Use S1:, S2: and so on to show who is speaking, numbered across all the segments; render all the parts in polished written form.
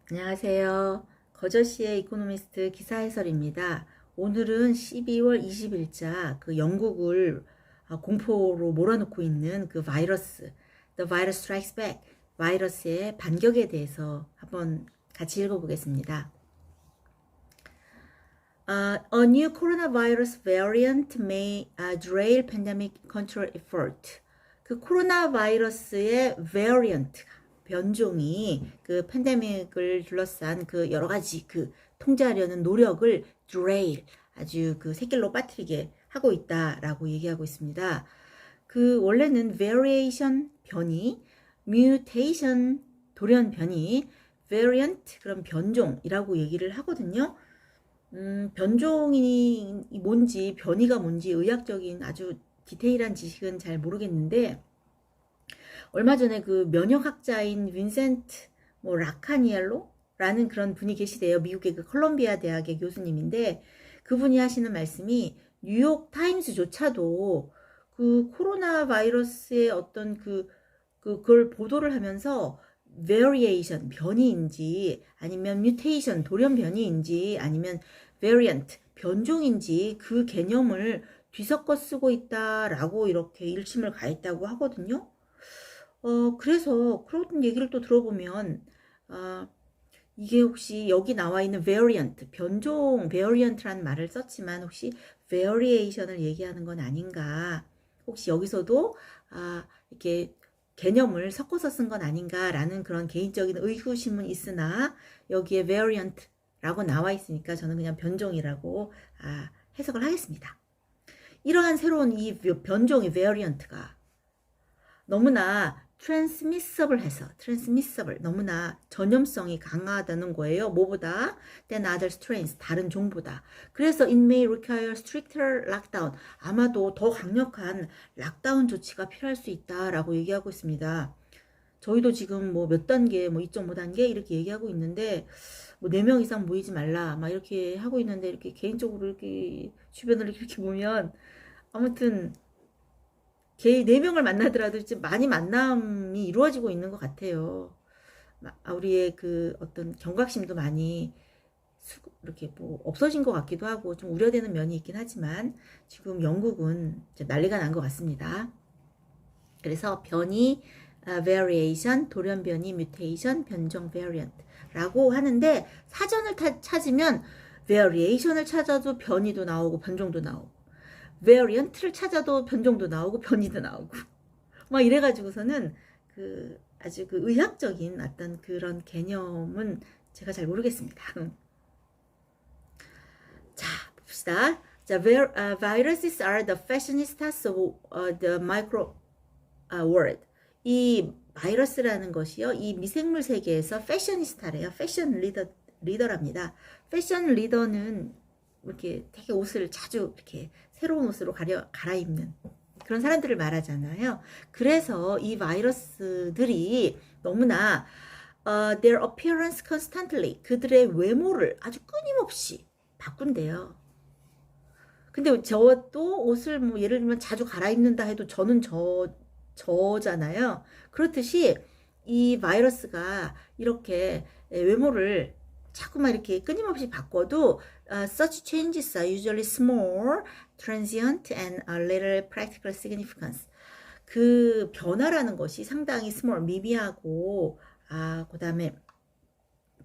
S1: 안녕하세요. 거저씨의 이코노미스트 기사 해설입니다. 오늘은 12월 20일자 그 영국을 공포로 몰아넣고 있는 그 바이러스, The Virus Strikes Back, 바이러스의 반격에 대해서 한번 같이 읽어보겠습니다. A new coronavirus variant may derail pandemic control effort. 그 코로나 바이러스의 variant, 변종이 그 팬데믹을 둘러싼 그 여러 가지 그 통제하려는 노력을 derail, 아주 그 새길로 빠뜨리게 하고 있다라고 얘기하고 있습니다. 그 원래는 variation, 변이, mutation, 돌연 변이, variant, 그런 변종이라고 얘기를 하거든요. 변종이 뭔지, 변이가 뭔지 의학적인 아주 디테일한 지식은 잘 모르겠는데, 얼마 전에 그 면역학자인 윈센트 라카니엘로라는 그런 분이 계시대요. 미국의 그 컬럼비아 대학의 교수님인데, 그분이 하시는 말씀이 뉴욕 타임스조차도 그 코로나 바이러스의 어떤 그걸 보도를 하면서 variation, 변이인지 아니면 mutation, 돌연 변이인지 아니면 variant, 변종인지 그 개념을 뒤섞어 쓰고 있다라고 이렇게 일침을 가했다고 하거든요. 그래서 그런 얘기를 또 들어보면 이게 혹시 여기 나와 있는 variant, 변종, variant라는 말을 썼지만 혹시 variation을 얘기하는 건 아닌가? 혹시 여기서도 이렇게 개념을 섞어서 쓴 건 아닌가라는 그런 개인적인 의구심은 있으나 여기에 variant라고 나와 있으니까 저는 그냥 변종이라고 해석을 하겠습니다. 이러한 새로운 이 변종의 variant가 너무나 transmissible, 너무나 전염성이 강하다는 거예요. 뭐보다? than other strains, 다른 종보다. 그래서 it may require stricter lockdown, 아마도 더 강력한 락다운 조치가 필요할 수 있다라고 얘기하고 있습니다. 저희도 지금 뭐 몇 단계, 뭐 2.5단계 이렇게 얘기하고 있는데, 뭐 4명 이상 모이지 말라, 막 이렇게 하고 있는데, 이렇게 개인적으로 이렇게 주변을 이렇게 보면, 아무튼, 걔 4명을 만나더라도 좀 많이 만남이 이루어지고 있는 것 같아요. 우리의 그 어떤 경각심도 많이 이렇게 뭐 없어진 것 같기도 하고 좀 우려되는 면이 있긴 하지만 지금 영국은 난리가 난 것 같습니다. 그래서 변이, variation, 돌연 변이, mutation, 변종, variant 라고 하는데 사전을 찾으면 variation을 찾아도 변이도 나오고 변종도 나오고 variant를 찾아도 변종도 나오고 변이도 나오고 막 이래가지고서는 그 아주 그 의학적인 어떤 그런 개념은 제가 잘 모르겠습니다. 자, 봅시다. 자, viruses are the fashionistas of the micro world. 이 바이러스라는 것이요, 이 미생물 세계에서 패셔니스타래요. 패션 리더랍니다. 패션 리더는 이렇게 되게 옷을 자주 이렇게 새로운 옷으로 갈아입는 그런 사람들을 말하잖아요. 그래서 이 바이러스들이 너무나 their appearance constantly, 그들의 외모를 아주 끊임없이 바꾼대요. 근데 저도 옷을 뭐 예를 들면 자주 갈아입는다 해도 저는 저잖아요. 그렇듯이 이 바이러스가 이렇게 외모를 자꾸만 이렇게 끊임없이 바꿔도 such changes are usually small, transient, and a little practical significance. 그 변화라는 것이 상당히 small, 미미하고 그 다음에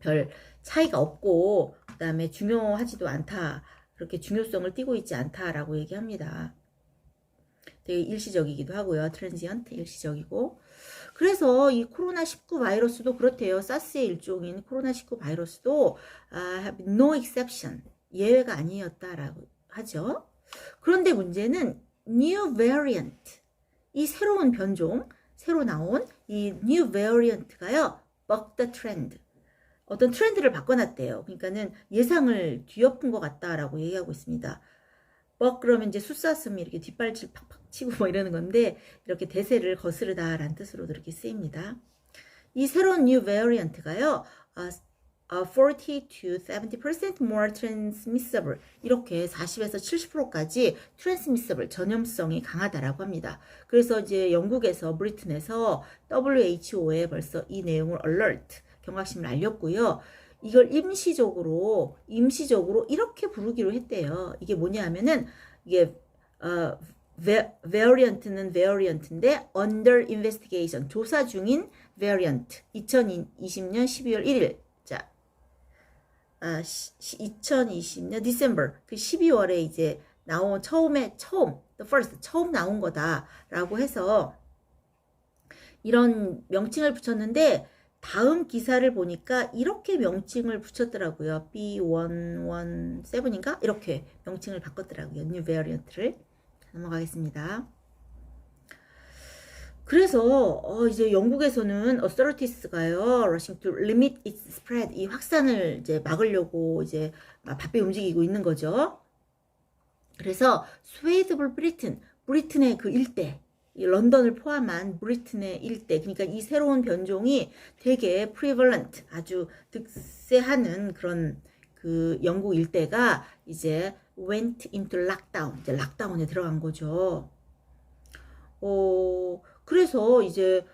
S1: 별 차이가 없고 그 다음에 중요하지도 않다. 그렇게 중요성을 띠고 있지 않다라고 얘기합니다. 되게 일시적이기도 하고요. 트랜지언트, 일시적이고. 그래서 이 코로나19 바이러스도 그렇대요. 사스의 일종인 코로나19 바이러스도 have no exception, 예외가 아니었다라고 하죠. 그런데 문제는 new variant, 이 새로운 변종, 새로 나온 이 new variant가요, buck the trend, 어떤 트렌드를 바꿔놨대요. 그러니까는 예상을 뒤엎은 것 같다라고 얘기하고 있습니다. 그러면 이제 숫사슴이 이렇게 뒷발질 팍팍 치고 뭐 이러는 건데, 이렇게 대세를 거스르다라는 뜻으로도 이렇게 쓰입니다. 이 새로운 new variant가요, 40 to 70% more transmissible, 이렇게 40에서 70%까지 transmissible, 전염성이 강하다라고 합니다. 그래서 이제 영국에서, 브리튼에서 WHO에 벌써 이 내용을 alert, 경각심을 알렸고요. 이걸 임시적으로 이렇게 부르기로 했대요. 이게 뭐냐 하면은 이게 variant는 variant인데 under investigation 조사 중인 variant 2020년 12월 1일 2020년 December 그 12월에 이제 나온 처음 the first 처음 나온 거다라고 해서 이런 명칭을 붙였는데 다음 기사를 보니까 이렇게 명칭을 붙였더라고요. B117인가? 이렇게 명칭을 바꿨더라고요. New Variant를. 넘어가겠습니다. 그래서 이제 영국에서는 authorities가요, rushing to limit its spread, 이 확산을 이제 막으려고 이제 바삐 움직이고 있는 거죠. 그래서 swathe of 브리튼의 그 일대, 이 런던을 포함한 브리튼의 일대, 그러니까 이 새로운 변종이 되게 prevalent, 아주 득세하는 그런 그 영국 일대가 이제 went into lockdown, 이제 락다운에 들어간 거죠. 그래서 이제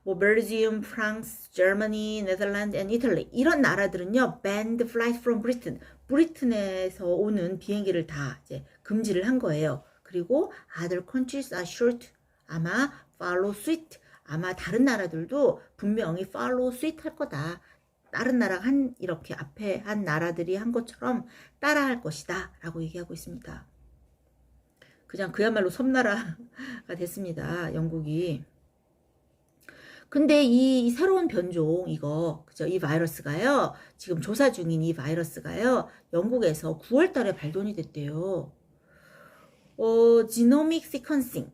S1: 뭐 벨지움, 프랑스, 제르머니, 네덜란드, and 이탈리 이런 나라들은요 banned flight from Britain, 브리튼에서 오는 비행기를 다 이제 금지를 한 거예요. 그리고 other countries are sure to 아마 follow suit, 아마 다른 나라들도 분명히 follow suit 할 거다. 다른 나라가 이렇게 앞에 한 나라들이 한 것처럼 따라할 것이다 라고 얘기하고 있습니다. 그냥 그야말로 섬나라가 됐습니다. 영국이. 근데 이 새로운 변종 그죠? 이 바이러스가요. 지금 조사 중인 이 바이러스가요. 영국에서 9월 달에 발견이 됐대요. 지노믹 시퀀싱.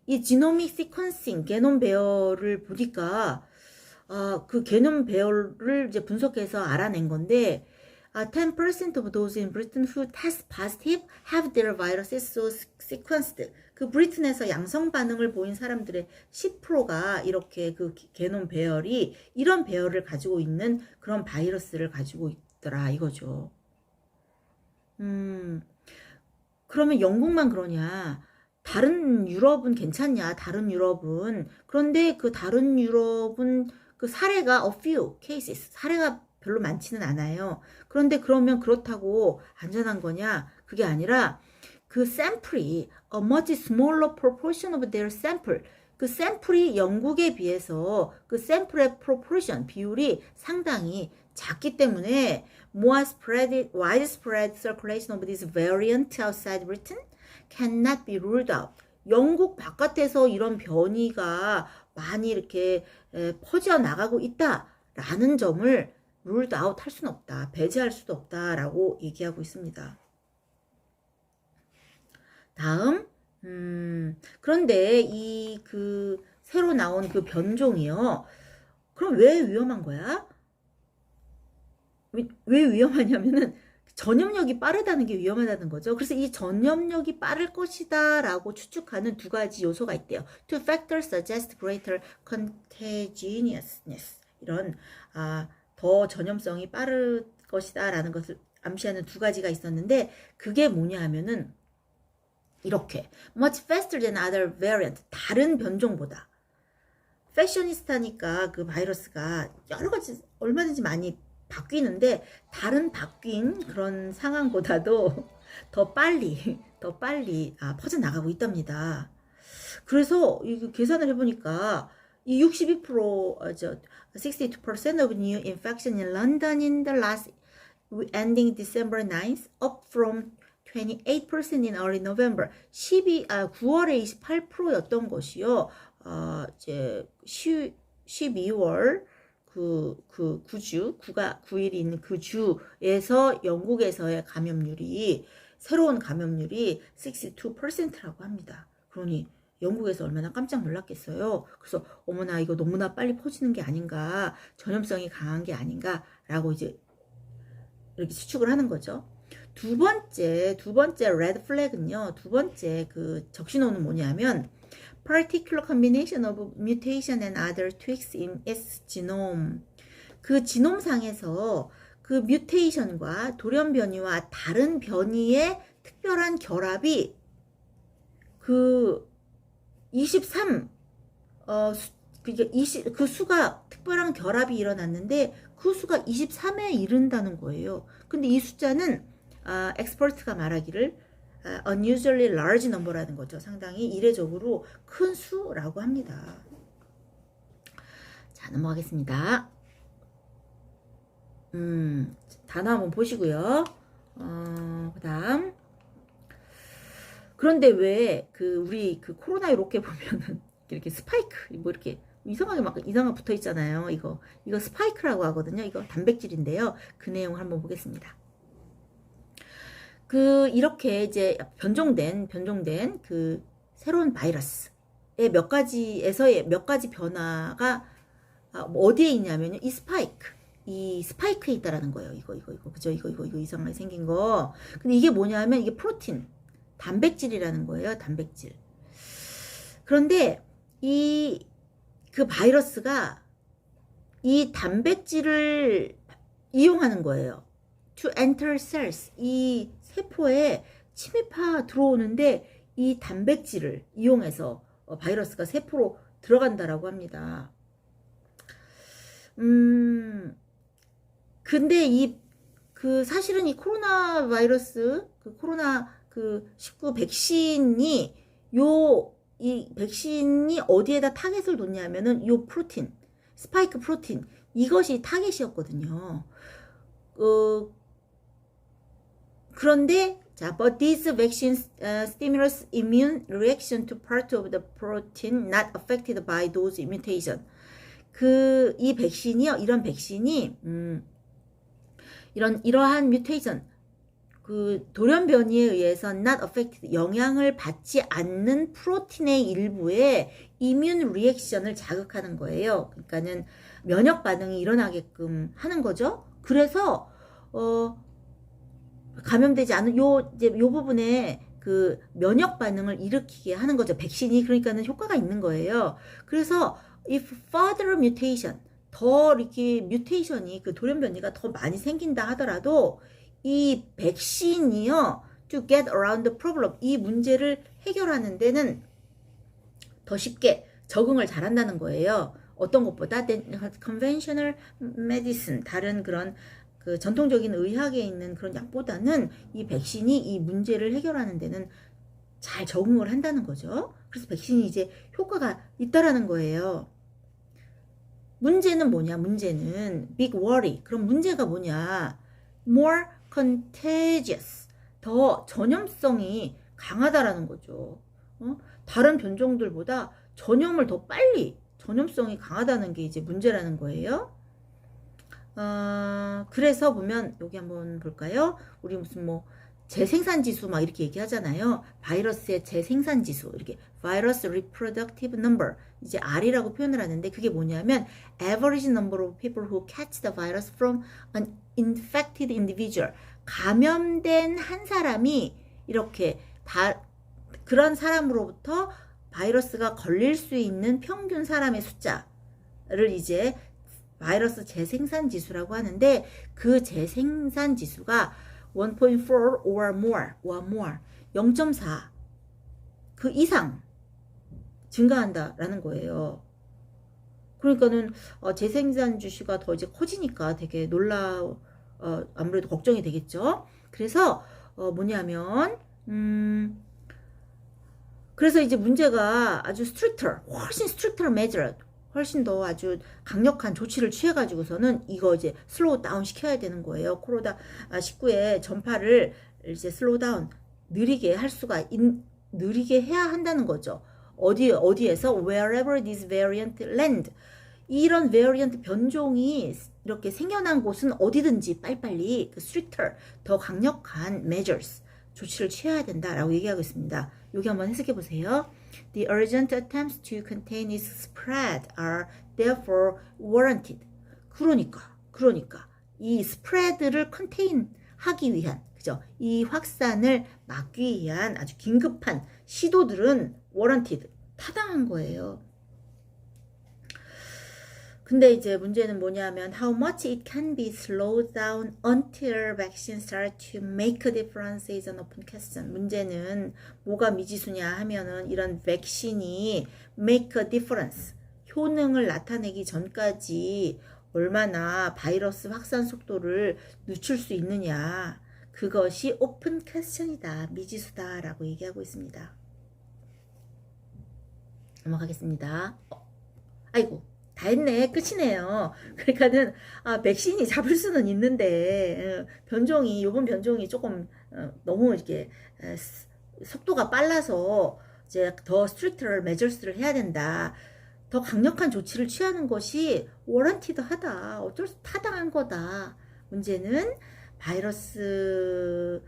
S1: 이 지노믹 시퀀싱 게놈 배열을 보니까 그 게놈 배열을 이제 분석해서 알아낸 건데 10% of those in Britain who test positive have their viruses so sequenced. 그 브리튼에서 양성 반응을 보인 사람들의 10%가 이렇게 그 게놈 배열이 이런 배열을 가지고 있는 그런 바이러스를 가지고 있더라 이거죠. 그러면 영국만 그러냐? 다른 유럽은 괜찮냐? 다른 유럽은. 그런데 그 다른 유럽은 그 사례가 a few cases, 사례가 별로 많지는 않아요. 그런데 그러면 그렇다고 안전한 거냐? 그게 아니라 그 샘플이 a much smaller proportion of their sample, 그 샘플이 영국에 비해서 그 샘플의 proportion, 비율이 상당히 작기 때문에 widespread circulation of this variant outside Britain cannot be ruled out. 영국 바깥에서 이런 변이가 많이 이렇게 퍼져나가고 있다라는 점을 ruled out 할 수는 없다. 배제할 수도 없다라고 얘기하고 있습니다. 다음, 그런데 이 그 새로 나온 그 변종이요. 그럼 왜 위험한 거야? 왜 위험하냐면은 전염력이 빠르다는 게 위험하다는 거죠. 그래서 이 전염력이 빠를 것이다 라고 추측하는 두 가지 요소가 있대요. Two factors suggest greater contagiousness. 이런 더 전염성이 빠를 것이다 라는 것을 암시하는 두 가지가 있었는데 그게 뭐냐 하면은 이렇게 much faster than other variant, 다른 변종보다. 패셔니스타니까 그 바이러스가 여러 가지 얼마든지 많이 바뀌는데 다른 바뀐 그런 상황보다도 더 빨리 퍼져나가고 있답니다. 그래서 이 계산을 해보니까 이 62% of new infection in London in the last ending December 9th, up from 28% in early November. 9월에 28%였던 것이요. 이제 12월 그 9일이 있는 그 주에서 영국에서의 감염률이 새로운 감염률이 62%라고 합니다. 그러니 영국에서 얼마나 깜짝 놀랐겠어요. 그래서 어머나 이거 너무나 빨리 퍼지는 게 아닌가, 전염성이 강한 게 아닌가라고 이제 이렇게 추측을 하는 거죠. 두 번째 레드 플래그는요. 두 번째 그 적신호는 뭐냐면 particular combination of mutation and other tweaks in its genome. 그 지놈상에서 그 뮤테이션과 돌연 변이와 다른 변이의 특별한 결합이 그 23 그 수가 특별한 결합이 일어났는데 그 수가 23회에 이른다는 거예요. 근데 이 숫자는 엑스퍼트가 말하기를 unusually large number라는 거죠. 상당히 이례적으로 큰 수라고 합니다. 자, 넘어가겠습니다. 단어 한번 보시고요. 그 다음. 그런데 왜 우리 코로나 이렇게 보면은 이렇게 스파이크 뭐 이렇게 이상하게 막 붙어 있잖아요. 이거 스파이크라고 하거든요. 이거 단백질인데요. 그 내용을 한번 보겠습니다. 이렇게 이제 변종된 그 새로운 바이러스의 몇 가지 변화가 어디에 있냐면요. 이 스파이크에 있다라는 거예요. 이거 그죠? 이거 이상하게 생긴 거. 근데 이게 뭐냐면 이게 프로틴, 단백질이라는 거예요. 단백질. 그런데 그 바이러스가 이 단백질을 이용하는 거예요. To enter cells. 이 세포에 침입하 들어오는데 이 단백질을 이용해서 바이러스가 세포로 들어간다라고 합니다. 근데 사실은 이 코로나 바이러스, 코로나 19 백신이 이 백신이 어디에다 타겟을 뒀냐면은 요 프로틴, 스파이크 프로틴, 이것이 타겟이었거든요. 그런데 but these vaccines stimulate immune reaction to part of the protein not affected by those mutation. 이 백신이요, 이런 백신이 이러한 뮤테이션, 돌연 변이에 의해서 not affected, 영향을 받지 않는 프로틴의 일부에 이뮨 리액션을 자극하는 거예요. 그러니까는 면역 반응이 일어나게끔 하는 거죠. 그래서 감염되지 않은 요 부분에 면역 반응을 일으키게 하는 거죠. 백신이. 그러니까는 효과가 있는 거예요. 그래서 if further mutation, 더 이렇게 뮤테이션이 돌연 변이가 더 많이 생긴다 하더라도 이 백신이요, to get around the problem, 이 문제를 해결하는 데는 더 쉽게 적응을 잘한다는 거예요. 어떤 것보다 conventional medicine, 다른 그런 전통적인 의학에 있는 그런 약보다는 이 백신이 이 문제를 해결하는 데는 잘 적응을 한다는 거죠. 그래서 백신이 이제 효과가 있다라는 거예요. 문제는 뭐냐? 문제는 big worry. 그럼 문제가 뭐냐? more contagious, 더 전염성이 강하다라는 거죠. 다른 변종들보다 전염성이 강하다는 게 이제 문제라는 거예요. 그래서 보면 여기 한번 볼까요? 우리 무슨 재생산 지수 막 이렇게 얘기하잖아요. 바이러스의 재생산 지수, 이렇게 virus reproductive number, 이제 R이라고 표현을 하는데 그게 뭐냐면 average number of people who catch the virus from an infected individual. 감염된 한 사람이 이렇게 그런 사람으로부터 바이러스가 걸릴 수 있는 평균 사람의 숫자를 이제 바이러스 재생산 지수라고 하는데 그 재생산 지수가 1.4 or more, 0.4 그 이상 증가한다라는 거예요. 그러니까는 재생산 지수가 더 이제 커지니까 되게 아무래도 걱정이 되겠죠. 그래서 뭐냐면 그래서 이제 문제가 아주 훨씬 stricter measure, 훨씬 더 아주 강력한 조치를 취해가지고서는 이거 이제 슬로우 다운 시켜야 되는 거예요. 코로나 19의 전파를 이제 슬로우 다운, 느리게 해야 한다는 거죠. 어디에서 wherever this variant land, 이런 variant 변종이 이렇게 생겨난 곳은 어디든지 빨리빨리 stricter, 더 강력한 measures, 조치를 취해야 된다라고 얘기하고 있습니다. 여기 한번 해석해 보세요. The urgent attempts to contain its spread are therefore warranted. 그러니까 이 spread를 contain 하기 위한, 그죠? 이 확산을 막기 위한 아주 긴급한 시도들은 warranted, 타당한 거예요. 근데 이제 문제는 뭐냐면 how much it can be slowed down until vaccines start to make a difference is an open question. 문제는 뭐가 미지수냐 하면은 이런 백신이 make a difference, 효능을 나타내기 전까지 얼마나 바이러스 확산 속도를 늦출 수 있느냐. 그것이 오픈 퀘스천이다. 미지수다라고 얘기하고 있습니다. 넘어가겠습니다. 아이고, 다 했네. 끝이네요. 그러니까는 백신이 잡을 수는 있는데 요번 변종이 조금 너무 이렇게 속도가 빨라서 이제 더 스트릭트럴 메저스를 해야 된다. 더 강력한 조치를 취하는 것이 워런티드하다. 어쩔 수 타당한 거다. 문제는 바이러스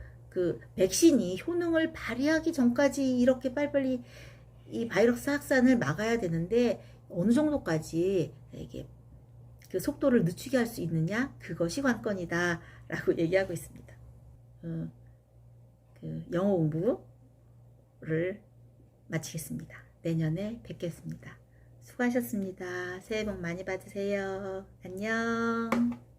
S1: 백신이 효능을 발휘하기 전까지 이렇게 빨리빨리 이 바이러스 확산을 막아야 되는데 어느 정도까지 이게 그 속도를 늦추게 할 수 있느냐, 그것이 관건이다 라고 얘기하고 있습니다. 영어 공부를 마치겠습니다. 내년에 뵙겠습니다. 수고하셨습니다. 새해 복 많이 받으세요. 안녕.